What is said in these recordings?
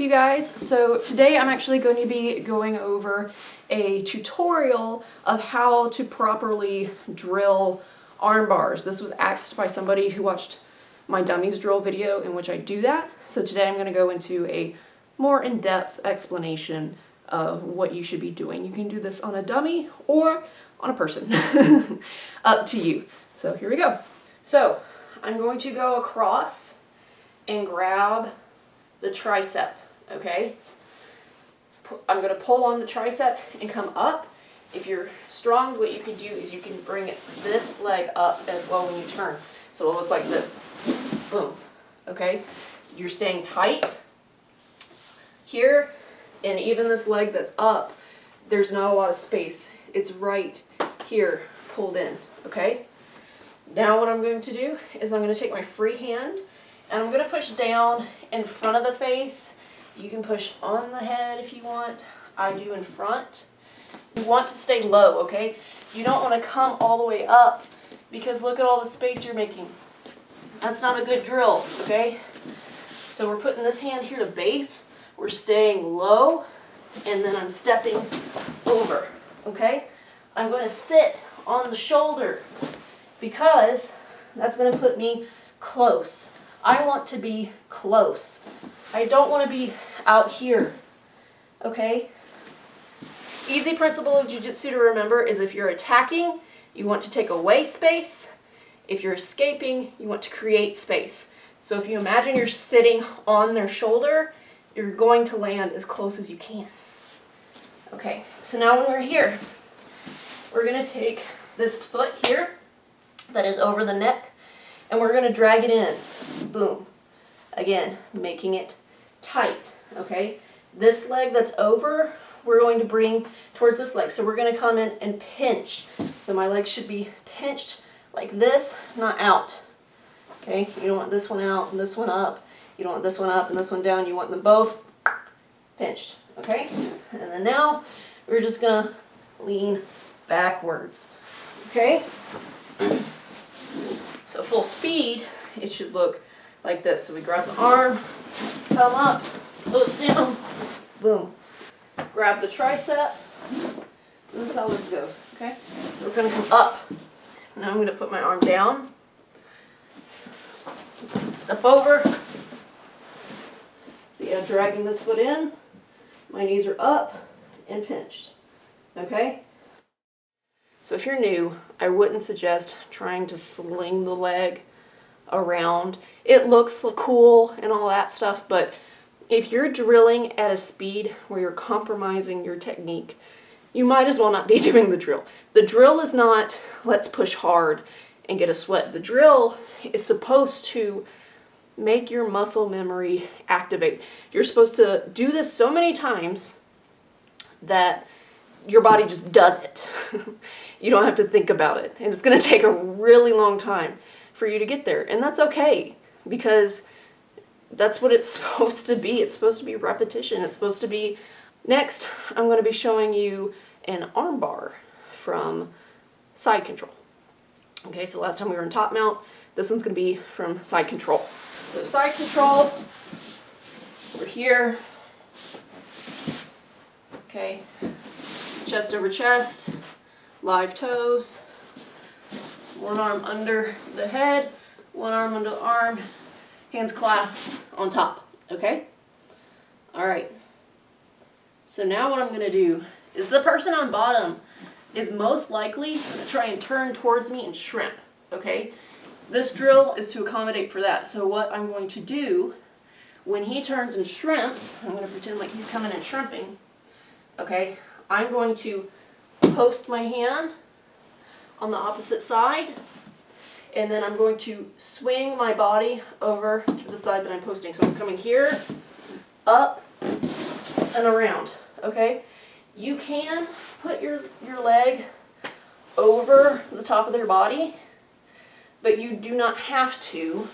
you guys? So today I'm actually going to be going over a tutorial of how to properly drill arm bars. This was asked by somebody who watched my dummies drill video in which I do that. So today I'm going to go into a more in-depth explanation of what you should be doing. You can do this on a dummy or on a person. Up to you. So here we go. So I'm going to go across and grab the tricep, okay? I'm going to pull on the tricep and come up. If you're strong, what you can do is you can bring this leg up as well when you turn. So it'll look like this. Boom. Okay? You're staying tight here, and even this leg that's up, there's not a lot of space. It's right here, pulled in, okay? Now what I'm going to do is I'm going to take my free hand and I'm going to push down in front of the face. You can push on the head if you want. I do in front. You want to stay low, okay? You don't want to come all the way up because look at all the space you're making. That's not a good drill, okay? So we're putting this hand here to base. We're staying low, and then I'm stepping over, okay? I'm going to sit on the shoulder because that's going to put me close. I want to be close. I don't want to be out here, okay? Easy principle of jiu-jitsu to remember is if you're attacking, you want to take away space. If you're escaping, you want to create space. So if you imagine you're sitting on their shoulder, you're going to land as close as you can. Okay, so now when we're here, we're going to take this foot here that is over the neck, and we're going to drag it in. Boom. Again, making it tight, okay? This leg that's over, we're going to bring towards this leg. So we're going to come in and pinch. So my leg should be pinched like this, not out. Okay? You don't want this one out and this one up. You don't want this one up and this one down. You want them both pinched, okay? And then now we're just going to lean backwards, okay? So full speed, it should look like this. So we grab the arm, come up, close down, boom. Grab the tricep. This is how this goes, okay? So we're going to come up. Now I'm going to put my arm down. Step over. See, I'm dragging this foot in. My knees are up and pinched, okay? So if you're new, I wouldn't suggest trying to sling the leg around. It looks cool and all that stuff, but if you're drilling at a speed where you're compromising your technique, you might as well not be doing the drill. The drill is not, let's push hard and get a sweat. The drill is supposed to make your muscle memory activate. You're supposed to do this so many times that your body just does it. You don't have to think about it. And it's going to take a really long time for you to get there. And that's okay, because that's what it's supposed to be. It's supposed to be repetition. It's supposed to be... Next, I'm going to be showing you an arm bar from side control. Okay, so last time we were in top mount. This one's going to be from side control. So side control, we're here. Okay. Chest over chest, live toes, one arm under the head, one arm under the arm, hands clasped on top, okay? All right. So now what I'm going to do is the person on bottom is most likely going to try and turn towards me and shrimp, okay? This drill is to accommodate for that. So what I'm going to do when he turns and shrimps, I'm going to pretend like he's coming and shrimping, okay? I'm going to post my hand on the opposite side, and then I'm going to swing my body over to the side that I'm posting. So I'm coming here, up, and around, okay? You can put your leg over the top of their body, but you do not have to.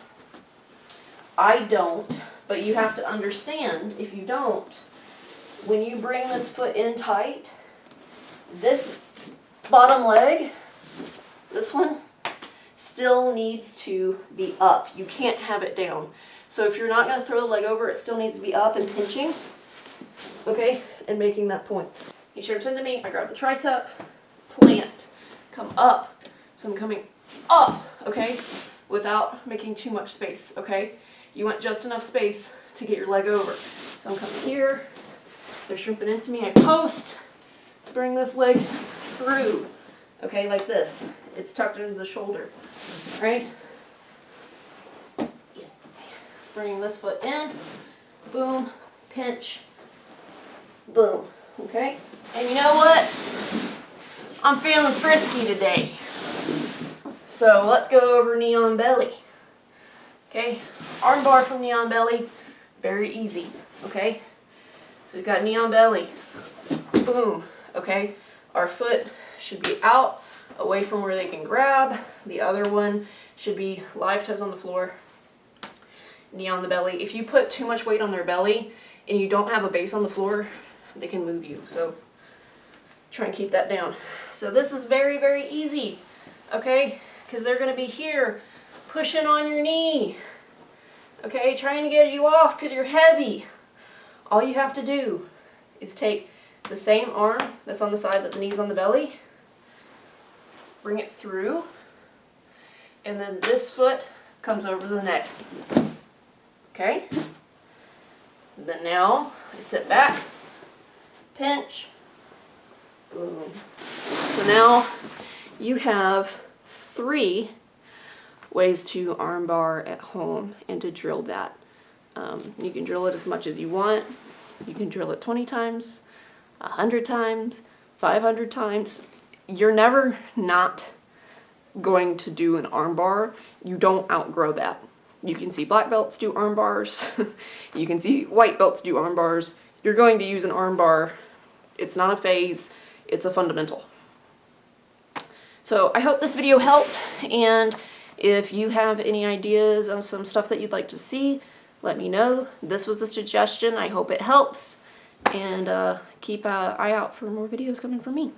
I don't, but you have to understand, if you don't, when you bring this foot in tight, this bottom leg, this one, still needs to be up. You can't have it down. So if you're not going to throw the leg over, it still needs to be up and pinching, okay, and making that point. You should turn to me. I grab the tricep, plant, come up. So I'm coming up, okay, without making too much space, okay? You want just enough space to get your leg over. So I'm coming here. They're shrimping into me. I post, bring this leg through, okay, like this. It's tucked into the shoulder, right? Bring this foot in, boom, pinch, boom, okay? And you know what? I'm feeling frisky today. So let's go over knee on belly, okay? Arm bar from knee on belly, very easy, okay? So we've got knee on belly, boom, okay? Our foot should be out, away from where they can grab. The other one should be live toes on the floor, knee on the belly. If you put too much weight on their belly and you don't have a base on the floor, they can move you. So try and keep that down. So this is very, very easy, okay? Because they're going to be here pushing on your knee, okay? Trying to get you off because you're heavy. All you have to do is take the same arm that's on the side that the knee's on the belly, bring it through, and then this foot comes over the neck. Okay? Then now I sit back, pinch, boom. So now you have 3 ways to armbar at home and to drill that. You can drill it as much as you want. You can drill it 20 times, 100 times, 500 times. You're never not going to do an armbar. You don't outgrow that. You can see black belts do arm bars. You can see white belts do arm bars. You're going to use an arm bar. It's not a phase, it's a fundamental. So I hope this video helped, and if you have any ideas on some stuff that you'd like to see, let me know. This was a suggestion. I hope it helps, and keep an eye out for more videos coming from me.